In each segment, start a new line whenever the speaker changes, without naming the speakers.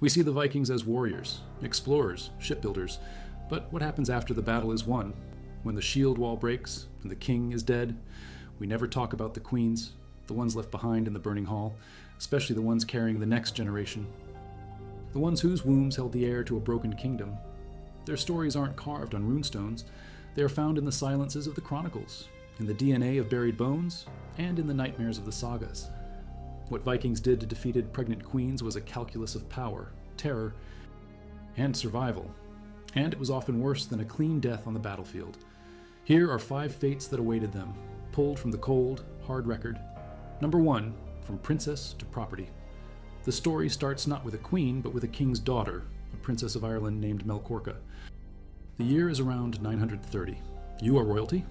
We see the Vikings as warriors, explorers, shipbuilders, but what happens after the battle is won? When the shield wall breaks and the king is dead, we never talk about the queens, the ones left behind in the burning hall, especially the ones carrying the next generation. The ones whose wombs held the heir to a broken kingdom. Their stories aren't carved on runestones, they are found in the silences of the chronicles, in the DNA of buried bones, and in the nightmares of the sagas. What Vikings did to defeated pregnant queens was a calculus of power, terror, and survival. And it was often worse than a clean death on the battlefield. Here are 5 fates that awaited them, pulled from the cold, hard record. Number 1, from princess to property. The story starts not with a queen, but with a king's daughter, a princess of Ireland named Melkorka. The year is around 930. You are royalty.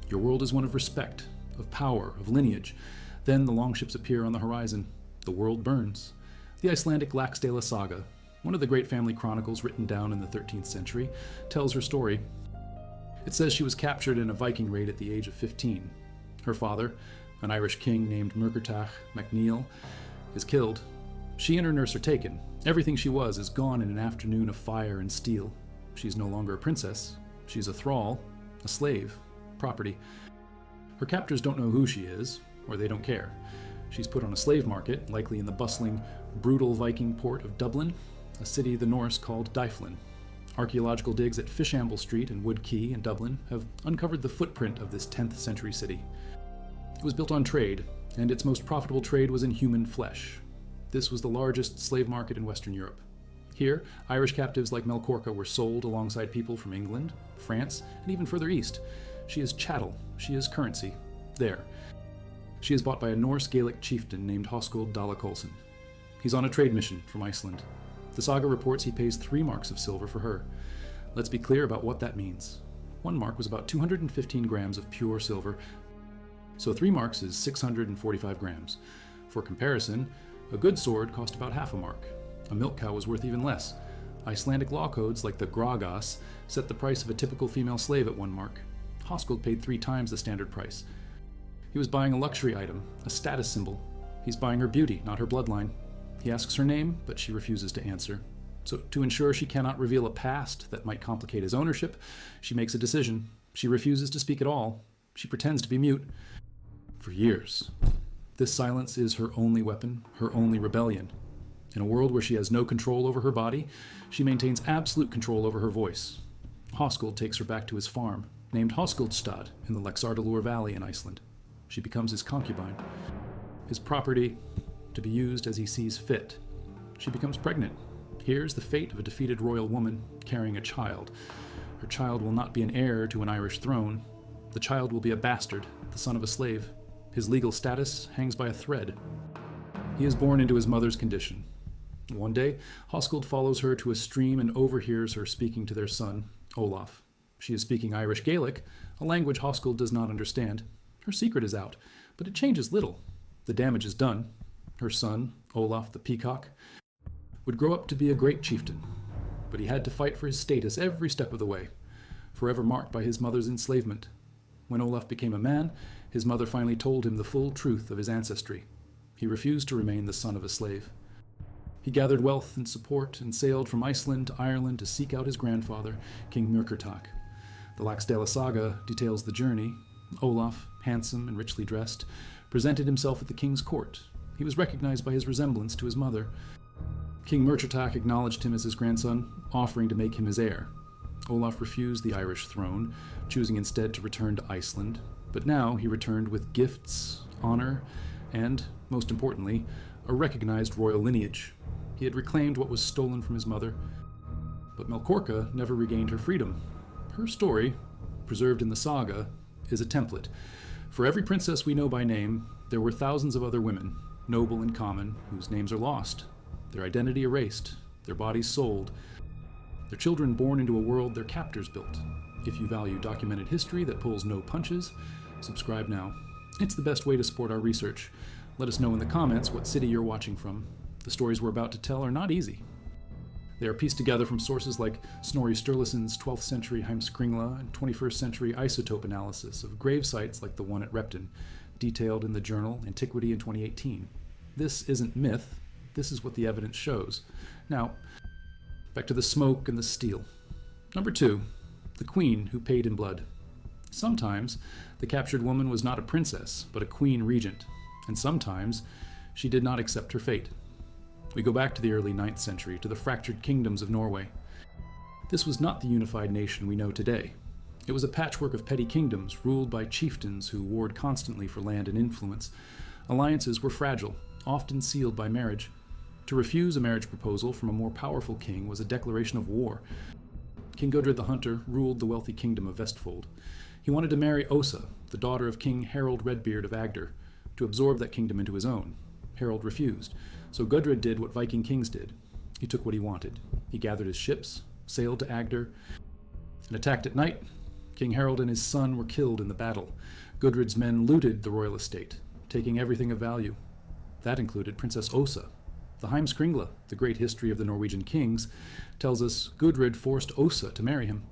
Your world is one of respect, of power, of lineage. Then the longships appear on the horizon. The world burns. The Icelandic Laxdæla saga, one of the great family chronicles written down in the 13th century, tells her story. It says she was captured in a Viking raid at the age of 15. Her father, an Irish king named Murkertach MacNeil, is killed. She and her nurse are taken. Everything she was is gone in an afternoon of fire and steel. She's no longer a princess. She's a thrall, a slave, property. Her captors don't know who she is, or they don't care. She's put on a slave market, likely in the bustling, brutal Viking port of Dublin, a city the Norse called Dyflin. Archaeological digs at Fishamble Street and Wood Quay in Dublin have uncovered the footprint of this 10th century city. It was built on trade, and its most profitable trade was in human flesh. This was the largest slave market in Western Europe. Here, Irish captives like Melkorka were sold alongside people from England, France, and even further east. She is chattel, she is currency. There. She is bought by a Norse Gaelic chieftain named Hoskuld Dalakolsson. He's on a trade mission from Iceland. The saga reports he pays 3 marks of silver for her. Let's be clear about what that means. 1 mark was about 215 grams of pure silver, so 3 marks is 645 grams. For comparison, a good sword cost about half a mark. A milk cow was worth even less. Icelandic law codes, like the Gragas, set the price of a typical female slave at 1 mark. Hoskuld paid 3 times the standard price. He was buying a luxury item, a status symbol. He's buying her beauty, not her bloodline. He asks her name, but she refuses to answer. So to ensure she cannot reveal a past that might complicate his ownership, she makes a decision. She refuses to speak at all. She pretends to be mute. For years. This silence is her only weapon, her only rebellion. In a world where she has no control over her body, she maintains absolute control over her voice. Hoskuld takes her back to his farm, named Hoskuldstad in the Lexardalur Valley in Iceland. She becomes his concubine, his property, to be used as he sees fit. She becomes pregnant. Here's the fate of a defeated royal woman carrying a child. Her child will not be an heir to an Irish throne. The child will be a bastard, the son of a slave. His legal status hangs by a thread. He is born into his mother's condition. One day, Hoskuld follows her to a stream and overhears her speaking to their son, Olaf. She is speaking Irish Gaelic, a language Hoskuld does not understand. Her secret is out, but it changes little. The damage is done. Her son, Olaf the Peacock, would grow up to be a great chieftain, but he had to fight for his status every step of the way, forever marked by his mother's enslavement. When Olaf became a man, his mother finally told him the full truth of his ancestry. He refused to remain the son of a slave. He gathered wealth and support and sailed from Iceland to Ireland to seek out his grandfather, King Murkertach. The Laxdæla saga details the journey. Olaf, handsome and richly dressed, presented himself at the king's court. He was recognized by his resemblance to his mother. King Murkertach acknowledged him as his grandson, offering to make him his heir. Olaf refused the Irish throne, choosing instead to return to Iceland. But now he returned with gifts, honor, and, most importantly, a recognized royal lineage. He had reclaimed what was stolen from his mother. But Melkorka never regained her freedom. Her story, preserved in the saga, is a template. For every princess we know by name, there were thousands of other women, noble and common, whose names are lost, their identity erased, their bodies sold, their children born into a world their captors built. If you value documented history that pulls no punches, subscribe now. It's the best way to support our research. Let us know in the comments what city you're watching from. The stories we're about to tell are not easy. They are pieced together from sources like Snorri Sturluson's 12th century Heimskringla and 21st century isotope analysis of grave sites like the one at Repton, detailed in the journal Antiquity in 2018. This isn't myth, this is what the evidence shows. Now, back to the smoke and the steel. Number 2, the queen who paid in blood. Sometimes the captured woman was not a princess, but a queen regent, and sometimes she did not accept her fate. We go back to the early 9th century, to the fractured kingdoms of Norway. This was not the unified nation we know today. It was a patchwork of petty kingdoms ruled by chieftains who warred constantly for land and influence. Alliances were fragile, often sealed by marriage. To refuse a marriage proposal from a more powerful king was a declaration of war. King Gudrid the Hunter ruled the wealthy kingdom of Vestfold. He wanted to marry Osa, the daughter of King Harald Redbeard of Agder, to absorb that kingdom into his own. Harald refused, so Gudrid did what Viking kings did. He took what he wanted. He gathered his ships, sailed to Agder, and attacked at night. King Harald and his son were killed in the battle. Gudrid's men looted the royal estate, taking everything of value. That included Princess Osa. The Heimskringla, the great history of the Norwegian kings, tells us Gudrid forced Osa to marry him.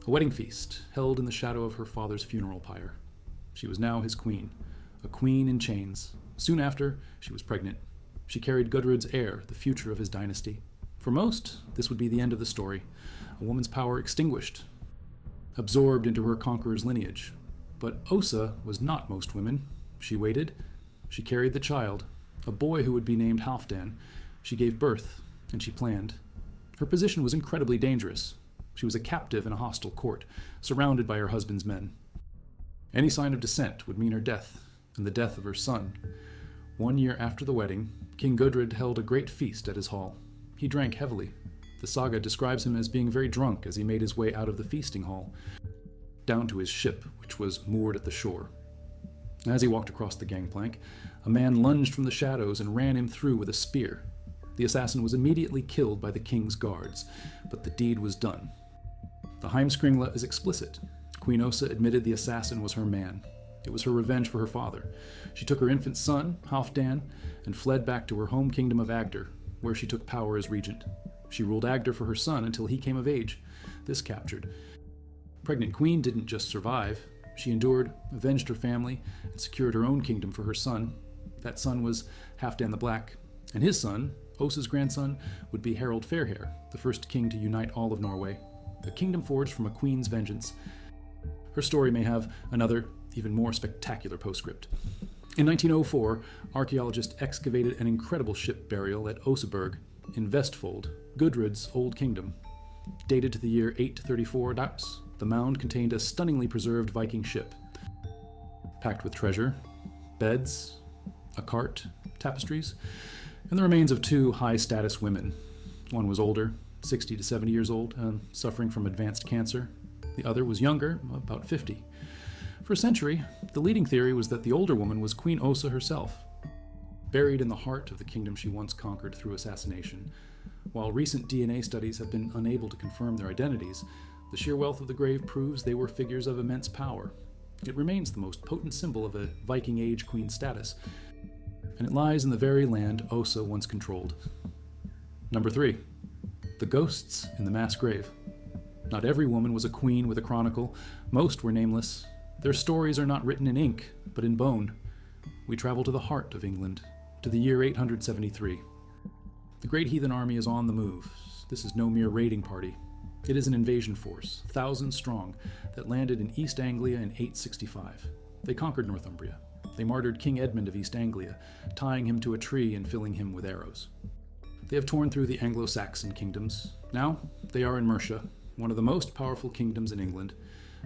A wedding feast held in the shadow of her father's funeral pyre. She was now his queen, a queen in chains. Soon after, she was pregnant. She carried Gudrid's heir, the future of his dynasty. For most, this would be the end of the story, a woman's power extinguished, absorbed into her conqueror's lineage. But Osa was not most women. She waited. She carried the child, a boy who would be named Halfdan. She gave birth, and she planned. Her position was incredibly dangerous. She was a captive in a hostile court, surrounded by her husband's men. Any sign of dissent would mean her death, and the death of her son. 1 year after the wedding, King Gudrid held a great feast at his hall. He drank heavily. The saga describes him as being very drunk as he made his way out of the feasting hall, down to his ship, which was moored at the shore. As he walked across the gangplank, a man lunged from the shadows and ran him through with a spear. The assassin was immediately killed by the king's guards, but the deed was done. The Heimskringla is explicit. Queen Osa admitted the assassin was her man. It was her revenge for her father. She took her infant son, Halfdan, and fled back to her home kingdom of Agder, where she took power as regent. She ruled Agder for her son until he came of age. This captured. Pregnant queen didn't just survive. She endured, avenged her family, and secured her own kingdom for her son. That son was Halfdan the Black, and his son, Osa's grandson, would be Harald Fairhair, the first king to unite all of Norway. A kingdom forged from a queen's vengeance. Her story may have another, even more spectacular postscript. In 1904, archaeologists excavated an incredible ship burial at Oseberg in Vestfold, Gudrid's old kingdom. Dated to the year 834 Dags, the mound contained a stunningly preserved Viking ship, packed with treasure, beds, a cart, tapestries, and the remains of 2 high-status women. One was older, 60 to 70 years old, and suffering from advanced cancer. The other was younger, about 50. For a century, the leading theory was that the older woman was Queen Osa herself, buried in the heart of the kingdom she once conquered through assassination. While recent DNA studies have been unable to confirm their identities, the sheer wealth of the grave proves they were figures of immense power. It remains the most potent symbol of a Viking Age queen status, and it lies in the very land Osa once controlled. Number 3. The ghosts in the mass grave. Not every woman was a queen with a chronicle. Most were nameless. Their stories are not written in ink, but in bone. We travel to the heart of England, to the year 873. The great heathen army is on the move. This is no mere raiding party. It is an invasion force, thousands strong, that landed in East Anglia in 865. They conquered Northumbria. They martyred King Edmund of East Anglia, tying him to a tree and filling him with arrows. They have torn through the Anglo-Saxon kingdoms. Now, they are in Mercia, one of the most powerful kingdoms in England.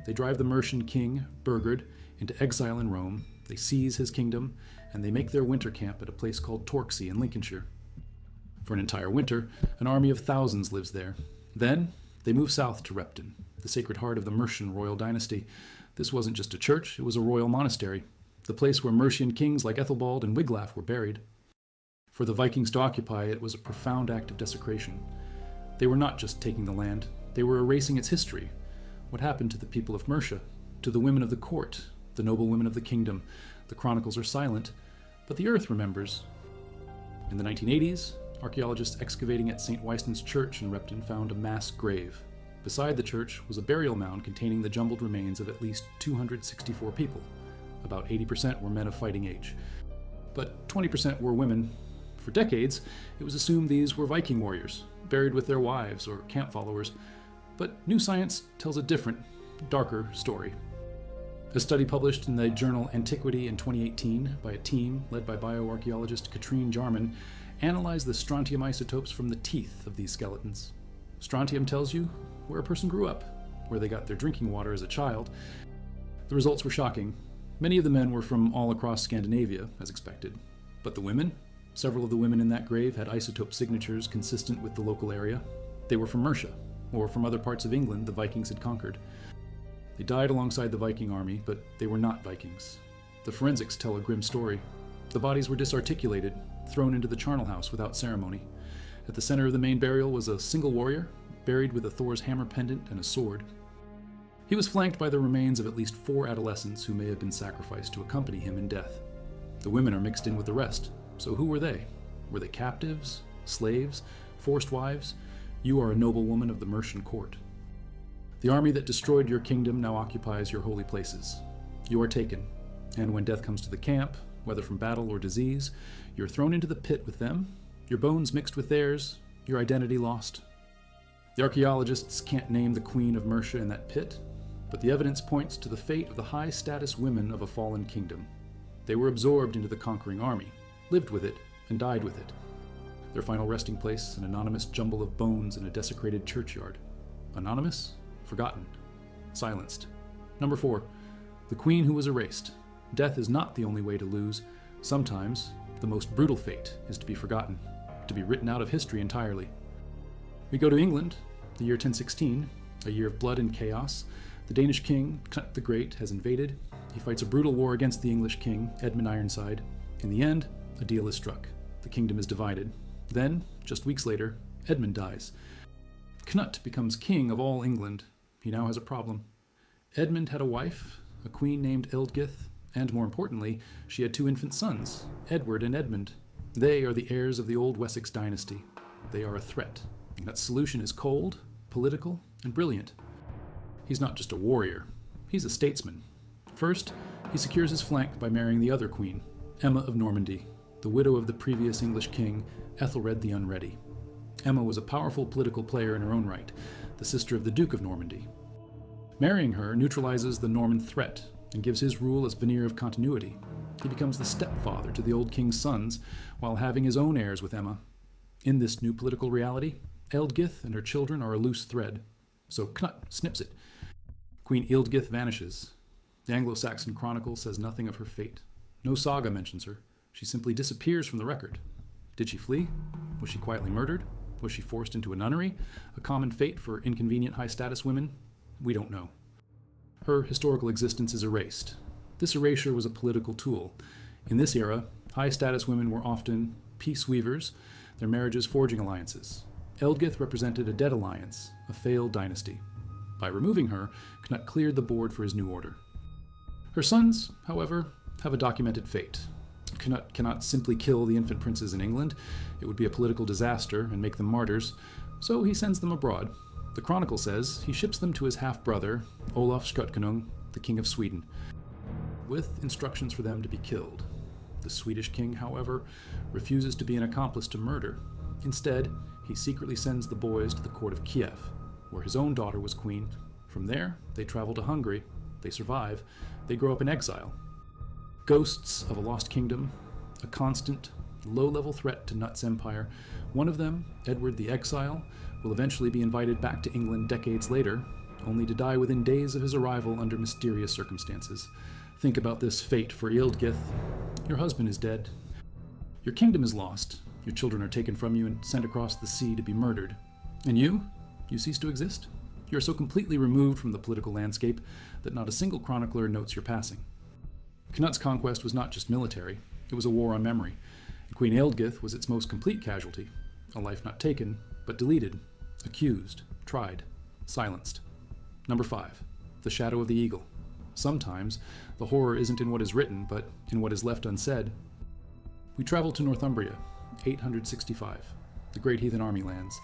They drive the Mercian king, Burgred, into exile in Rome. They seize his kingdom, and they make their winter camp at a place called Torksey in Lincolnshire. For an entire winter, an army of thousands lives there. Then, they move south to Repton, the sacred heart of the Mercian royal dynasty. This wasn't just a church, it was a royal monastery, the place where Mercian kings like Ethelbald and Wiglaf were buried. For the Vikings to occupy it was a profound act of desecration. They were not just taking the land, they were erasing its history. What happened to the people of Mercia, to the women of the court, the noble women of the kingdom? The chronicles are silent, but the earth remembers. In the 1980s, archaeologists excavating at St. Weiston's Church in Repton found a mass grave. Beside the church was a burial mound containing the jumbled remains of at least 264 people. About 80% were men of fighting age, but 20% were women. For decades, it was assumed these were Viking warriors, buried with their wives or camp followers, but new science tells a different, darker story. A study published in the journal Antiquity in 2018 by a team led by bioarchaeologist Katrine Jarman analyzed the strontium isotopes from the teeth of these skeletons. Strontium tells you where a person grew up, where they got their drinking water as a child. The results were shocking. Many of the men were from all across Scandinavia, as expected. But the women? Several of the women in that grave had isotope signatures consistent with the local area. They were from Mercia, or from other parts of England the Vikings had conquered. They died alongside the Viking army, but they were not Vikings. The forensics tell a grim story. The bodies were disarticulated, thrown into the charnel house without ceremony. At the center of the main burial was a single warrior, buried with a Thor's hammer pendant and a sword. He was flanked by the remains of at least 4 adolescents who may have been sacrificed to accompany him in death. The women are mixed in with the rest, so who were they? Were they captives? Slaves? Forced wives? You are a noble woman of the Mercian court. The army that destroyed your kingdom now occupies your holy places. You are taken, and when death comes to the camp, whether from battle or disease, you're thrown into the pit with them, your bones mixed with theirs, your identity lost. The archaeologists can't name the queen of Mercia in that pit, but the evidence points to the fate of the high-status women of a fallen kingdom. They were absorbed into the conquering army, lived with it, and died with it. Their final resting place, an anonymous jumble of bones in a desecrated churchyard. Anonymous? Forgotten. Silenced. Number 4. The queen who was erased. Death is not the only way to lose. Sometimes, the most brutal fate is to be forgotten, to be written out of history entirely. We go to England, the year 1016, a year of blood and chaos. The Danish king, Knut the Great, has invaded. He fights a brutal war against the English king, Edmund Ironside. In the end, a deal is struck. The kingdom is divided. Then, just weeks later, Edmund dies. Knut becomes king of all England. He now has a problem. Edmund had a wife, a queen named Ealdgyth, and more importantly, she had 2 infant sons, Edward and Edmund. They are the heirs of the old Wessex dynasty. They are a threat. Knut's solution is cold, political, and brilliant. He's not just a warrior, he's a statesman. First, he secures his flank by marrying the other queen, Emma of Normandy, the widow of the previous English king, Ethelred the Unready. Emma was a powerful political player in her own right, the sister of the Duke of Normandy. Marrying her neutralizes the Norman threat and gives his rule as veneer of continuity. He becomes the stepfather to the old king's sons, while having his own heirs with Emma. In this new political reality, Ealdgyth and her children are a loose thread, so Knut snips it. Queen Ealdgyth vanishes. The Anglo-Saxon Chronicle says nothing of her fate. No saga mentions her. She simply disappears from the record. Did she flee? Was she quietly murdered? Was she forced into a nunnery? A common fate for inconvenient high-status women? We don't know. Her historical existence is erased. This erasure was a political tool. In this era, high-status women were often peace weavers, their marriages forging alliances. Ealdgyth represented a dead alliance, a failed dynasty. By removing her, Knut cleared the board for his new order. Her sons, however, have a documented fate. Knut cannot simply kill the infant princes in England. It would be a political disaster and make them martyrs, so he sends them abroad. The Chronicle says he ships them to his half-brother, Olaf Skotkonung, the King of Sweden, with instructions for them to be killed. The Swedish king, however, refuses to be an accomplice to murder. Instead, he secretly sends the boys to the court of Kiev, where his own daughter was queen. From there, they travel to Hungary. They survive. They grow up in exile. Ghosts of a lost kingdom, a constant, low-level threat to Knut's empire. One of them, Edward the Exile, will eventually be invited back to England decades later, only to die within days of his arrival under mysterious circumstances. Think about this fate for Ealdgyth. Your husband is dead. Your kingdom is lost. Your children are taken from you and sent across the sea to be murdered. And you cease to exist. You are so completely removed from the political landscape that not a single chronicler notes your passing. Knut's conquest was not just military, it was a war on memory. And Queen Ealdgyth was its most complete casualty, a life not taken, but deleted, accused, tried, silenced. Number 5, the shadow of the eagle. Sometimes, the horror isn't in what is written, but in what is left unsaid. We travel to Northumbria, 865. The Great Heathen Army lands.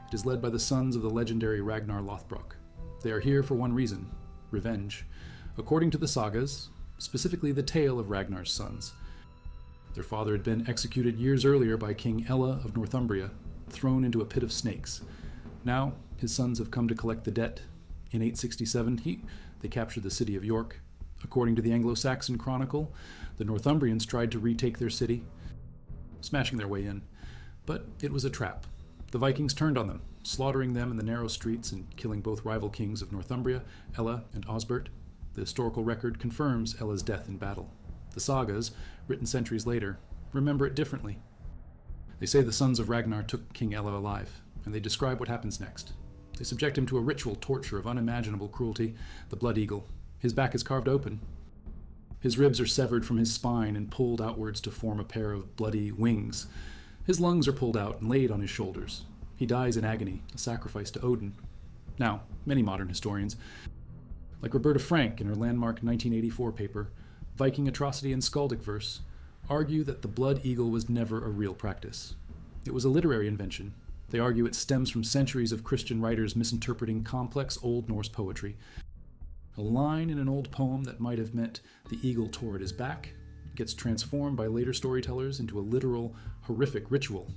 It is led by the sons of the legendary Ragnar Lothbrok. They are here for one reason, revenge. According to the sagas, specifically the tale of Ragnar's sons, Their father had been executed years earlier by King Ella of Northumbria, thrown into a pit of snakes. Now, his sons have come to collect the debt. In 867, they captured the city of York. According to the Anglo-Saxon Chronicle, the Northumbrians tried to retake their city, smashing their way in. But it was a trap. The Vikings turned on them, slaughtering them in the narrow streets and killing both rival kings of Northumbria, Ella and Osbert. The historical record confirms Ella's death in battle. The sagas, written centuries later, remember it differently. They say the sons of Ragnar took King Ella alive, and they describe what happens next. They subject him to a ritual torture of unimaginable cruelty, the blood eagle. His back is carved open. His ribs are severed from his spine and pulled outwards to form a pair of bloody wings. His lungs are pulled out and laid on his shoulders. He dies in agony, a sacrifice to Odin. Now, many modern historians, like Roberta Frank in her landmark 1984 paper, Viking Atrocity and Skaldic Verse, argue that the blood eagle was never a real practice. It was a literary invention. They argue it stems from centuries of Christian writers misinterpreting complex Old Norse poetry. A line in an old poem that might have meant the eagle tore at his back gets transformed by later storytellers into a literal, horrific ritual.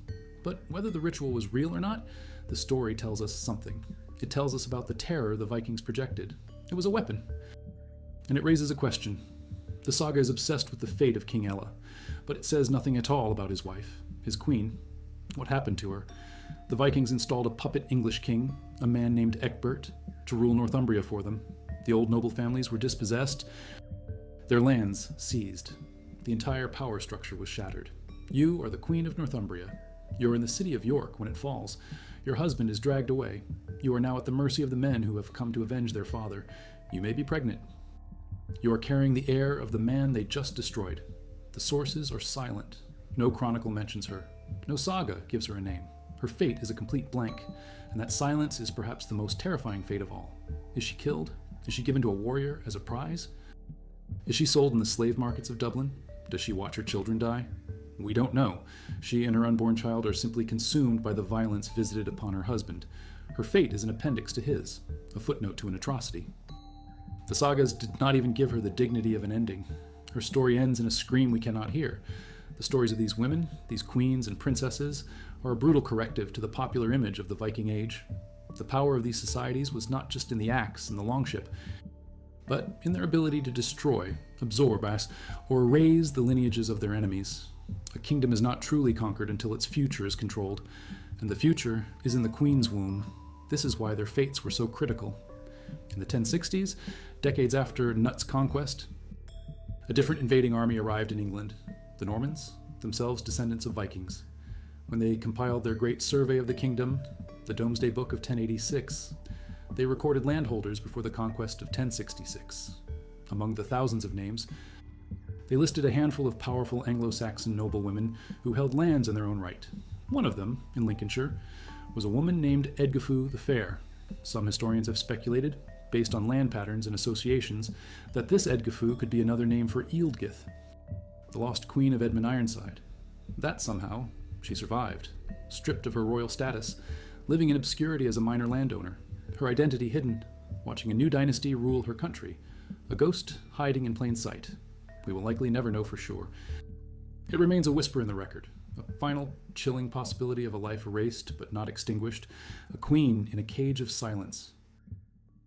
But whether the ritual was real or not, the story tells us something. It tells us about the terror the Vikings projected. It was a weapon. And it raises a question. The saga is obsessed with the fate of King Ella, but it says nothing at all about his wife, his queen. What happened to her? The Vikings installed a puppet English king, a man named Ecbert, to rule Northumbria for them. The old noble families were dispossessed, their lands seized. The entire power structure was shattered. You are the Queen of Northumbria. You're in the city of York when it falls. Your husband is dragged away. You are now at the mercy of the men who have come to avenge their father. You may be pregnant. You are carrying the heir of the man they just destroyed. The sources are silent. No chronicle mentions her. No saga gives her a name. Her fate is a complete blank, and that silence is perhaps the most terrifying fate of all. Is she killed? Is she given to a warrior as a prize? Is she sold in the slave markets of Dublin? Does she watch her children die? We don't know. She and her unborn child are simply consumed by the violence visited upon her husband. Her fate is an appendix to his, a footnote to an atrocity. The sagas did not even give her the dignity of an ending. Her story ends in a scream we cannot hear. The stories of these women, these queens and princesses, are a brutal corrective to the popular image of the Viking Age. The power of these societies was not just in the axe and the longship, but in their ability to destroy, absorb, or erase the lineages of their enemies. A kingdom is not truly conquered until its future is controlled, and the future is in the queen's womb. This is why their fates were so critical. In the 1060s, decades after Knut's conquest, a different invading army arrived in England. The Normans, themselves descendants of Vikings. When they compiled their great survey of the kingdom, the Domesday Book of 1086, they recorded landholders before the conquest of 1066. Among the thousands of names, they listed a handful of powerful Anglo-Saxon noblewomen who held lands in their own right. One of them, in Lincolnshire, was a woman named Edgifu the Fair. Some historians have speculated, based on land patterns and associations, that this Edgifu could be another name for Ealdgith, the lost queen of Edmund Ironside. That somehow, she survived, stripped of her royal status, living in obscurity as a minor landowner, her identity hidden, watching a new dynasty rule her country, a ghost hiding in plain sight. We will likely never know for sure. It remains a whisper in the record, a final, chilling possibility of a life erased but not extinguished, a queen in a cage of silence,